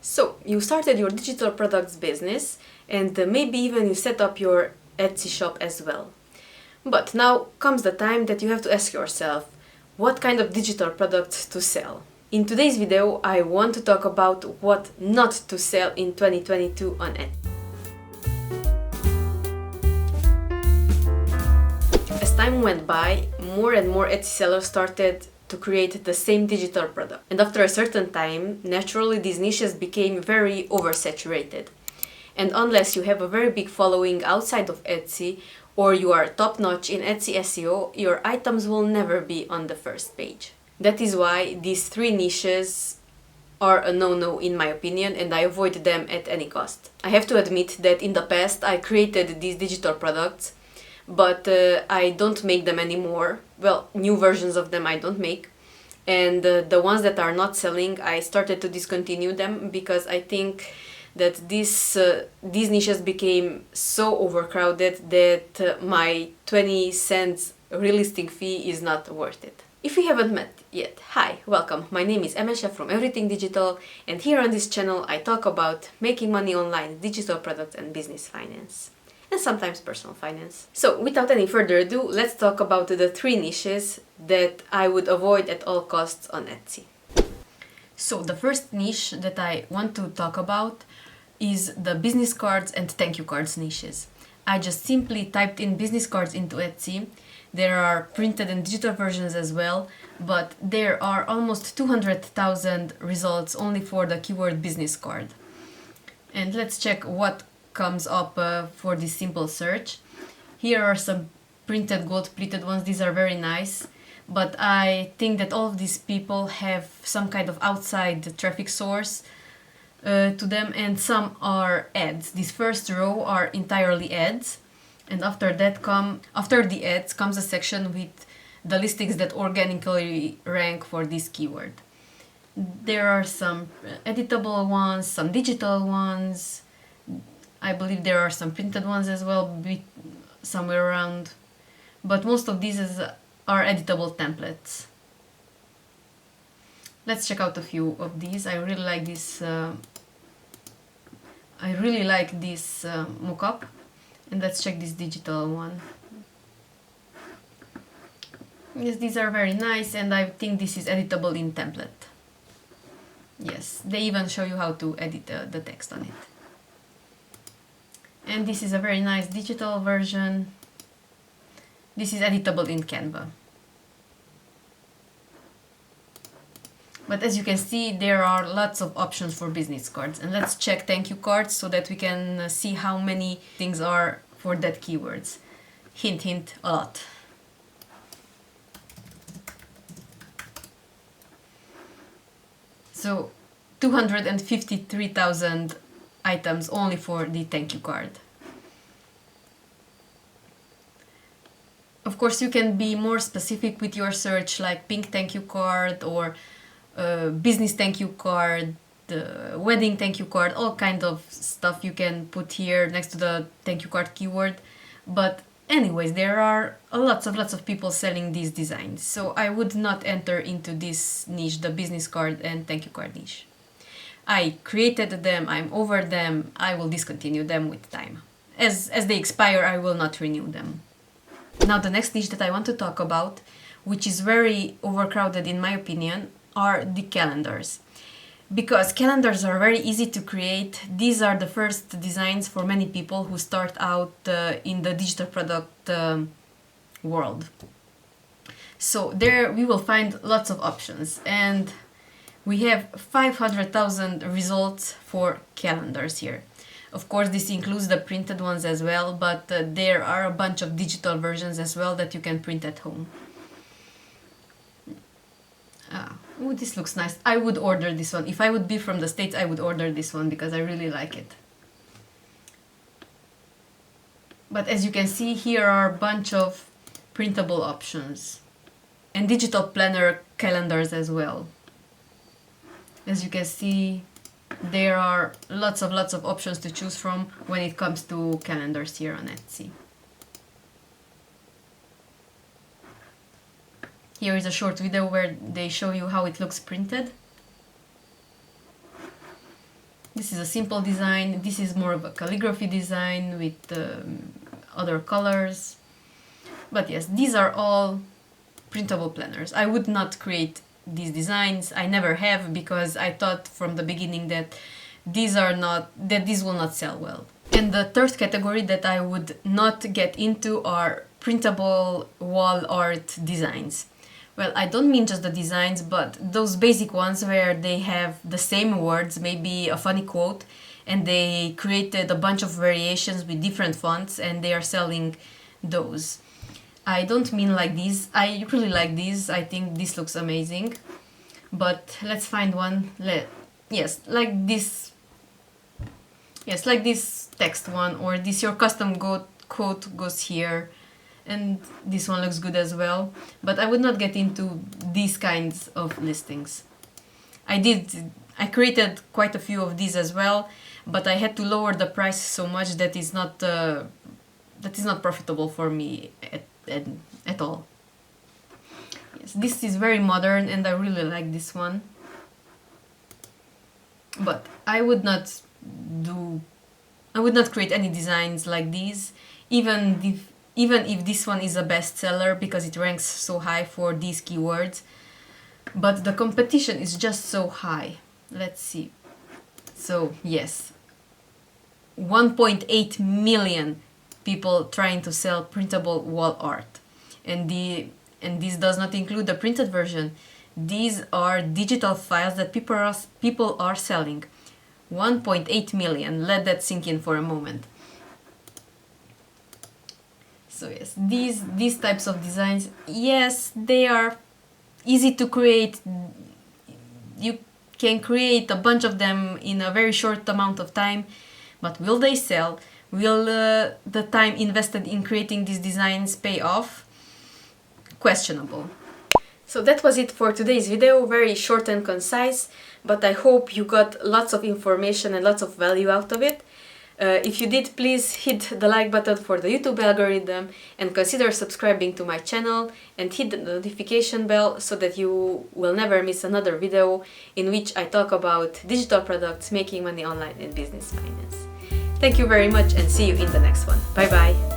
So, you started your digital products business and maybe even you set up your Etsy shop as well. But now comes the time that you have to ask yourself, what kind of digital products to sell? In today's video, I want to talk about what not to sell in 2022 on Etsy. As time went by, more and more Etsy sellers started to create the same digital product. And after a certain time, naturally these niches became very oversaturated. And unless you have a very big following outside of Etsy, or you are top-notch in Etsy SEO, your items will never be on the first page. That is why these three niches are a no-no in my opinion, and I avoid them at any cost. I have to admit that in the past I created these digital products, but I don't make them anymore. Well, new versions of them I don't make. And the ones that are not selling, I started to discontinue them because I think that these niches became so overcrowded that my 20 cents realisting fee is not worth it. If we haven't met yet, hi, welcome. My name is Emesha from Everything Digital, and here on this channel I talk about making money online, digital products and business finance. And sometimes personal finance. So, without any further ado, let's talk about the three niches that I would avoid at all costs on Etsy. So, the first niche that I want to talk about is the business cards and thank you cards niches. I just simply typed in business cards into Etsy. There are printed and digital versions as well, but there are almost 200,000 results only for the keyword business card. And let's check what comes up for this simple search. Here are some printed gold plated ones. These are very nice, but I think that all of these people have some kind of outside traffic source to them, and some are ads. This first row are entirely ads, and after the ads comes a section with the listings that organically rank for this keyword. There are some editable ones, some digital ones. I believe there are some printed ones as well, somewhere around, but most of these are editable templates. Let's check out a few of these. I really like this. Mockup, and let's check this digital one. Yes, these are very nice, and I think this is editable in template. Yes, they even show you how to edit the text on it. And this is a very nice digital version. This is editable in Canva. But as you can see, there are lots of options for business cards. And let's check thank you cards so that we can see how many things are for that keywords. Hint, hint, a lot. So 253,000 items only for the thank you card. Of course, you can be more specific with your search, like pink thank you card or business thank you card, wedding thank you card, all kind of stuff you can put here next to the thank you card keyword. But anyways, there are lots of people selling these designs, so I would not enter into this niche, the business card and thank you card niche. I created them, I'm over them, I will discontinue them with time. As they expire, I will not renew them. Now the next niche that I want to talk about, which is very overcrowded in my opinion, are the calendars. Because calendars are very easy to create. These are the first designs for many people who start out in the digital product world. So there we will find lots of options, and we have 500,000 results for calendars here. Of course, this includes the printed ones as well, but there are a bunch of digital versions as well that you can print at home. Oh, this looks nice. I would order this one. If I would be from the States, I would order this one because I really like it. But as you can see, here are a bunch of printable options and digital planner calendars as well. As you can see, there are lots of options to choose from when it comes to calendars here on Etsy. Here is a short video where they show you how it looks printed. This is a simple design. This is more of a calligraphy design with other colors. But yes, these are all printable planners. I would not create these designs. I never have, because I thought from the beginning that these will not sell well. And the third category that I would not get into are printable wall art designs. Well, I don't mean just the designs, but those basic ones where they have the same words, maybe a funny quote, and they created a bunch of variations with different fonts and they are selling those. I don't mean like these. I really like these. I think this looks amazing. But let's find one. Yes, like this. Yes, like this text one, or this your custom quote goes here. And this one looks good as well. But I would not get into these kinds of listings. I created quite a few of these as well, but I had to lower the price so much that is not profitable for me at all. Yes, this is very modern and I really like this one. But I would not create any designs like these, even if this one is a bestseller, because it ranks so high for these keywords. But the competition is just so high. Let's see. So yes, 1.8 million people trying to sell printable wall art. And this does not include the printed version. These are digital files that people are selling. 1.8 million. Let that sink in for a moment. So yes, these types of designs, yes, they are easy to create. You can create a bunch of them in a very short amount of time, but will they sell? Will the time invested in creating these designs pay off? Questionable. So that was it for today's video, very short and concise, but I hope you got lots of information and lots of value out of it. If you did, please hit the like button for the YouTube algorithm and consider subscribing to my channel and hit the notification bell so that you will never miss another video in which I talk about digital products, making money online and business finance. Thank you very much and see you in the next one. Bye bye!